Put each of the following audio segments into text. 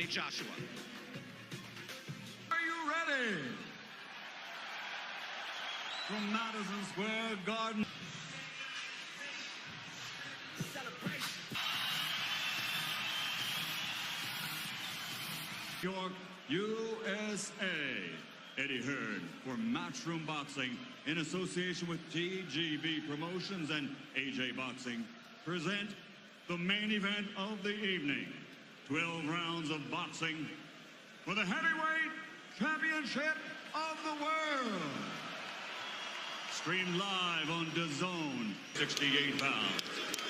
Anthony Joshua. Are you ready? From Madison Square Garden. York, USA. Eddie Hearn for Matchroom Boxing in association with TGB Promotions and AJ Boxing present the main event of the evening. 12 rounds of boxing for the heavyweight championship of the world. Streamed live on DAZN, 68 pounds.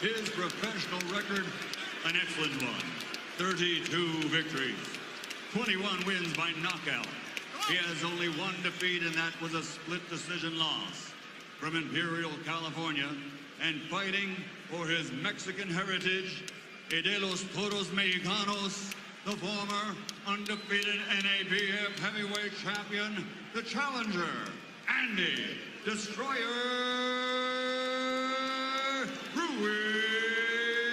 His professional record, an excellent one. 32 victories, 21 wins by knockout. He has only one defeat, and that was a split decision loss. From Imperial, California, and fighting for his Mexican heritage, de los Toros Mexicanos, the former undefeated NABF heavyweight champion, the challenger, Andy Destroyer Ruiz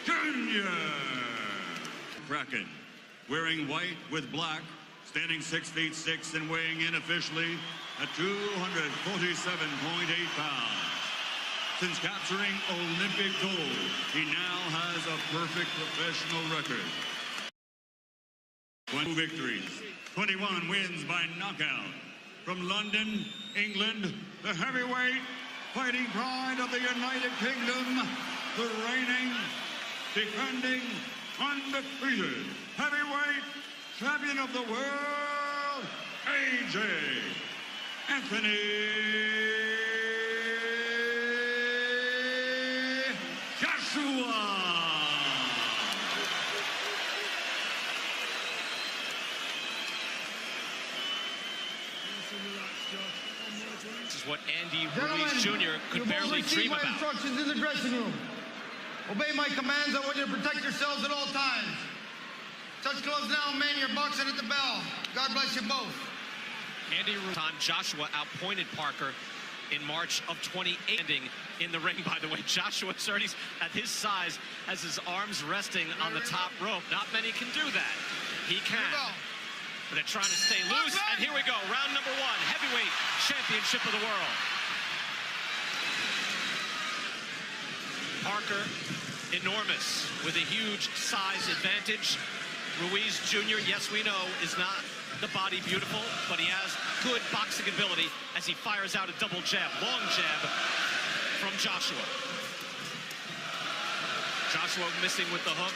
Jr. Kraken, wearing white with black, standing 6 feet 6 and weighing in officially at 247.8 pounds. Since capturing Olympic gold, he now has a perfect professional record. 20 victories, 21 wins by knockout. From London, England, the heavyweight fighting pride of the United Kingdom, the reigning, defending, undefeated heavyweight champion of the world, AJ Anthony Joshua. This is what Andy Ruiz Jr. could barely dream about. Instructions in the dressing room. Obey my commands. I want you to protect yourselves at all times. Touch gloves now, men. You're boxing at the bell. God bless you both. Andy Ruiz, Joshua outpointed Parker in March of 2018 in the ring. By the way, Joshua already at his size has his arms resting on the top rope. Not many can do that. He can. But they're trying to stay loose. And here we go. Round number 1. Heavyweight championship of the world. Parker, enormous, with a huge size advantage. Ruiz Jr., yes, we know, is not the body beautiful, but he has good boxing ability as he fires out a double jab, long jab from Joshua. Joshua missing with the hook.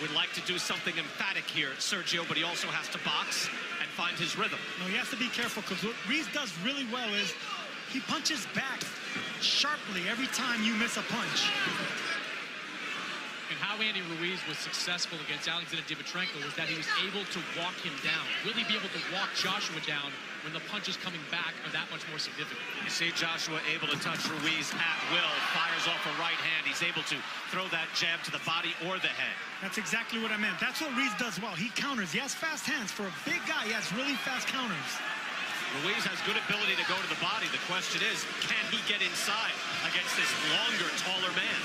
Would like to do something emphatic here, Sergio, but he also has to box and find his rhythm. No, he has to be careful, because what Ruiz does really well is he punches back sharply every time you miss a punch. And how Andy Ruiz was successful against Alexander Dimitrenko was that he was able to walk him down, really be able to walk Joshua down when the punches coming back are that much more significant. You see Joshua able to touch Ruiz at will, fires off a right hand. He's able to throw that jab to the body or the head. That's exactly what I meant. That's what Ruiz does well. He counters. He has fast hands. For a big guy, he has really fast counters. Ruiz has good ability to go to the body. The question is, can he get inside against this longer, taller man?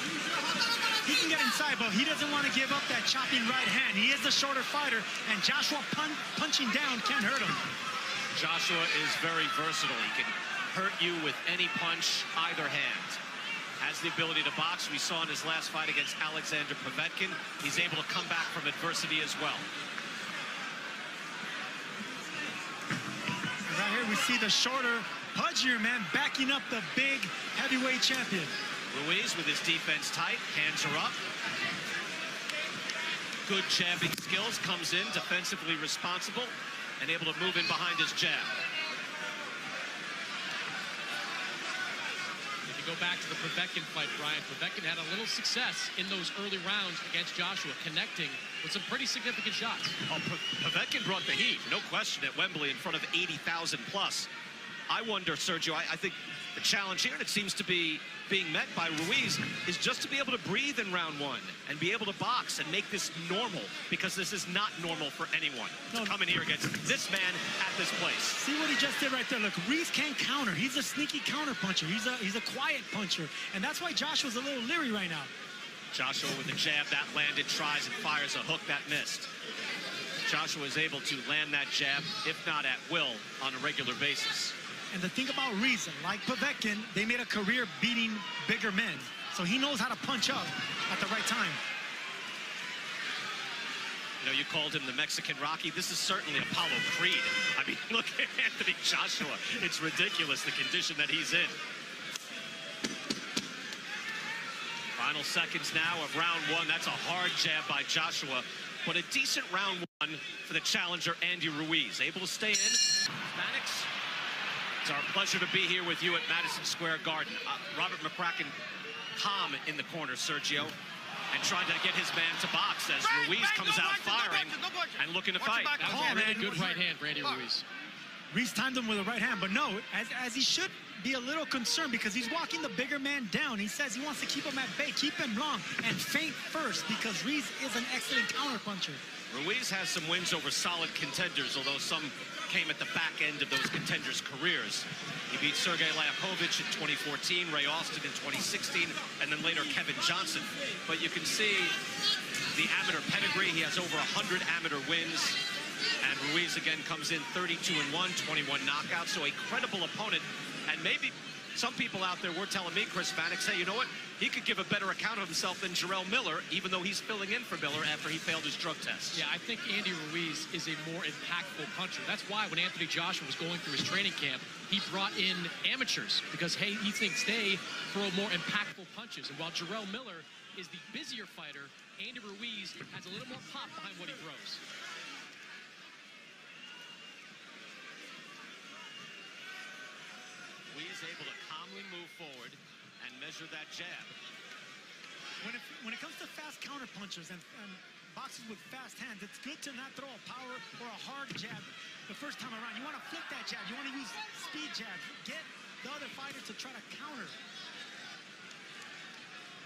He can get inside, but he doesn't want to give up that chopping right hand. He is the shorter fighter, and Joshua punching down can't hurt him. Joshua is very versatile. He can hurt you with any punch, either hand. Has the ability to box. We saw in his last fight against Alexander Povetkin. He's able to come back from adversity as well. Right here we see the shorter, pudgier man backing up the big heavyweight champion. Ruiz with his defense tight, hands are up. Good jabbing skills, comes in defensively responsible and able to move in behind his jab. If you go back to the Povetkin fight, Brian, Povetkin had a little success in those early rounds against Joshua, connecting with some pretty significant shots. Oh, Povetkin brought the heat, no question, at Wembley in front of 80,000 plus. I wonder, Sergio, I think the challenge here, and it seems to be being met by Ruiz, is just to be able to breathe in round 1 and be able to box and make this normal, because this is not normal for anyone to come in here against this man at this place. See what he just did right there. Look, Ruiz can't counter. He's a sneaky counter puncher. He's a quiet puncher, and that's why Joshua's a little leery right now. Joshua with a jab that landed, tries and fires a hook that missed. Joshua is able to land that jab, if not at will, on a regular basis. And the thing about Ruiz, like Povetkin, they made a career beating bigger men. So he knows how to punch up at the right time. You know, you called him the Mexican Rocky. This is certainly Apollo Creed. I mean, look at Anthony Joshua. It's ridiculous, the condition that he's in. Final seconds now of round one. That's a hard jab by Joshua, but a decent round one for the challenger, Andy Ruiz. Able to stay in. Mannix, it's our pleasure to be here with you at Madison Square Garden. Robert McCracken calm in the corner, Sergio, and trying to get his man to box as Ruiz comes out firing and looking to fight. That was a really good right hand for Andy Ruiz. Ruiz timed him with a right hand, but no, as he should be a little concerned because he's walking the bigger man down. He says he wants to keep him at bay, keep him long, and feint first because Ruiz is an excellent counterpuncher. Ruiz has some wins over solid contenders, although some came at the back end of those contenders' careers. He beat Sergey Liakovich in 2014, Ray Austin in 2016, and then later Kevin Johnson. But you can see the amateur pedigree. He has over 100 amateur wins. And Ruiz again comes in 32-1, 21 knockouts, so a credible opponent. And maybe some people out there were telling me, Chris Mannix, hey, you know what? He could give a better account of himself than Jarrell Miller, even though he's filling in for Miller after he failed his drug test. Yeah, I think Andy Ruiz is a more impactful puncher. That's why when Anthony Joshua was going through his training camp, he brought in amateurs because, hey, he thinks they throw more impactful punches. And while Jarrell Miller is the busier fighter, Andy Ruiz has a little more pop behind what he throws. Ruiz able to calmly move forward and measure that jab. When it comes to fast counter punchers and boxers with fast hands, it's good to not throw a power or a hard jab the first time around. You want to flip that jab. You want to use speed jabs. Get the other fighter to try to counter.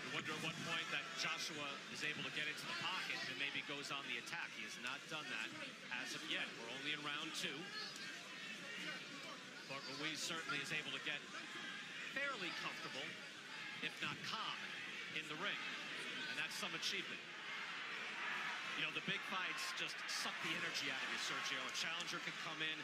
You wonder at what point that Joshua is able to get into the pocket and maybe goes on the attack. He has not done that as of yet. We're only in round two. But Ruiz certainly is able to get fairly comfortable, if not calm, in the ring. And that's some achievement. You know, the big fights just suck the energy out of you, Sergio. A challenger can come in,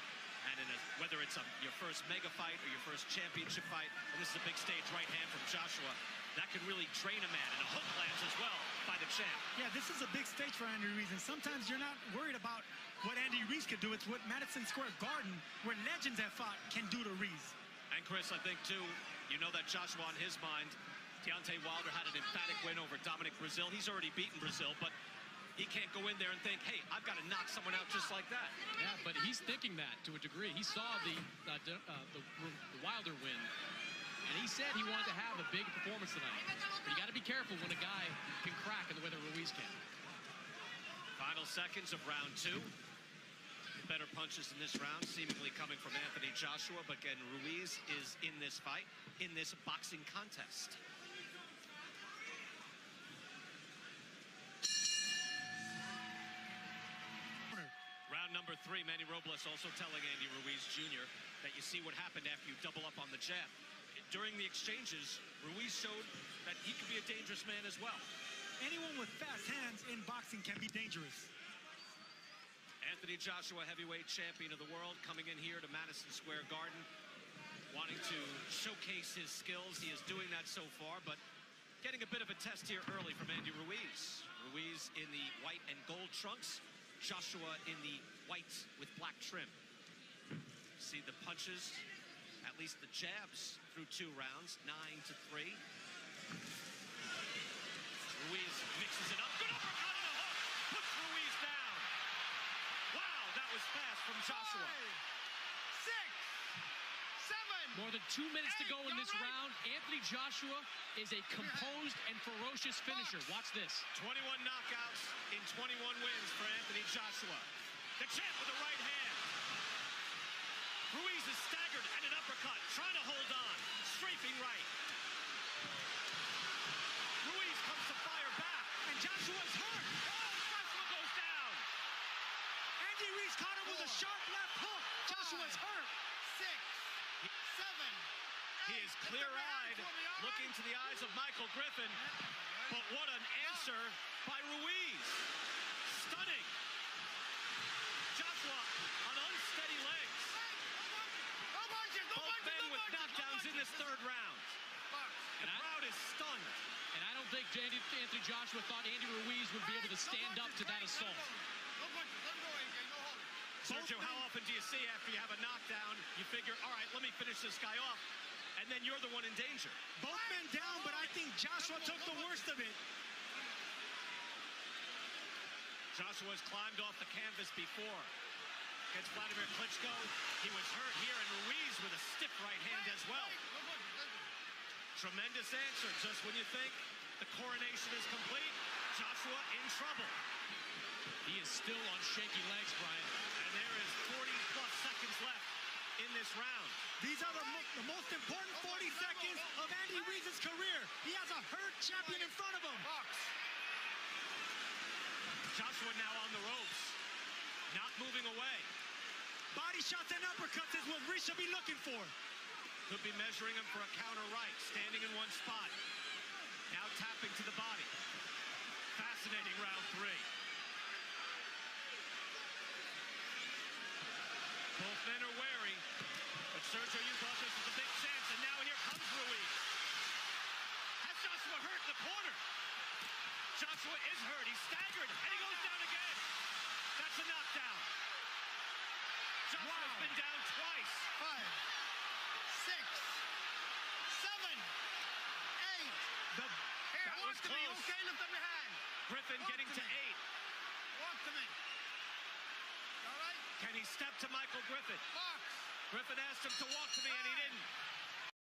and whether it's your first mega fight or your first championship fight, and this is a big stage right hand from Joshua, that can really drain a man. And a hook lands as well by the champ. Yeah, this is a big stage for Andy Ruiz, and sometimes you're not worried about what Andy Ruiz can do. It's what Madison Square Garden, where legends have fought, can do to Ruiz. And Chris, I think too, you know that Joshua on his mind, Deontay Wilder had an emphatic win over Dominic Brazil. He's already beaten Brazil, but he can't go in there and think, hey, I've got to knock someone out just like that. Yeah, but he's thinking that to a degree. He saw the Wilder win, and he said he wanted to have a big performance tonight. But you got to be careful when a guy can crack in the way that Ruiz can. Final seconds of round two. Better punches in this round, seemingly coming from Anthony Joshua, but again, Ruiz is in this fight, in this boxing contest. Round number three, Manny Robles also telling Andy Ruiz Jr. that you see what happened after you double up on the jab. During the exchanges, Ruiz showed that he could be a dangerous man as well. Anyone with fast hands in boxing can be dangerous. Anthony Joshua, heavyweight champion of the world, coming in here to Madison Square Garden, wanting to showcase his skills. He is doing that so far, but getting a bit of a test here early from Andy Ruiz. Ruiz in the white and gold trunks, Joshua in the white with black trim. See the punches, at least the jabs through 2 rounds, 9-3. Ruiz mixes it up, good uppercut and a hook, puts Ruiz down. Wow, that was fast from Joshua. 5, 6, 7. More than 2 minutes to go in this round. Anthony Joshua is a composed and ferocious finisher. Watch this. 21 knockouts in 21 wins for Anthony Joshua. The champ with the right hand. Ruiz is staggered and an uppercut, trying to hold on. Strafing right. Ruiz comes to fire back. And Joshua's hurt. Joshua goes down. Andy Ruiz caught him with a sharp left hook. Joshua's hurt. 6, 7. He is clear-eyed, looking to the eyes of Michael Griffin. But what an answer by Ruiz. Stunning. Joshua on unsteady legs. Both men with knockdowns in this third round. The crowd is stunned. And I don't think Anthony Joshua thought Andy Ruiz would be able to stand up to that assault. Sergio, how often do you see after you have a knockdown, you figure, all right, let me finish this guy off, and then you're the one in danger? Both men down, but I think Joshua took the worst of it. Joshua's climbed off the canvas before. Against Vladimir Klitschko, he was hurt here, and Ruiz with a stiff right hand as well. Tremendous answer. Just when you think the coronation is complete, Joshua in trouble. He is still on shaky legs, Brian. And there is 40-plus seconds left in this round. These are the most important 40 seconds of Andy Ruiz's career. He has a hurt champion in front of him. Joshua now on the ropes, not moving away. Body shots and uppercuts is what Ruiz should be looking for. Could be measuring him for a counter right, standing in one spot. Now tapping to the body. Fascinating round three. Both men are wary, but Sergio, you thought this was a big chance, and now here comes Ruiz. Has Joshua hurt in the corner? Joshua is hurt. He's staggered, and he goes down again. That's a knockdown. Joshua's been down twice. 5, 6, 7, 8. That was close. Okay, lift up your hand. Griffin Walk getting to to me. 8. Walk to me. All right? Can he step to Michael Griffin? Box. Griffin asked him to walk to me, and he didn't.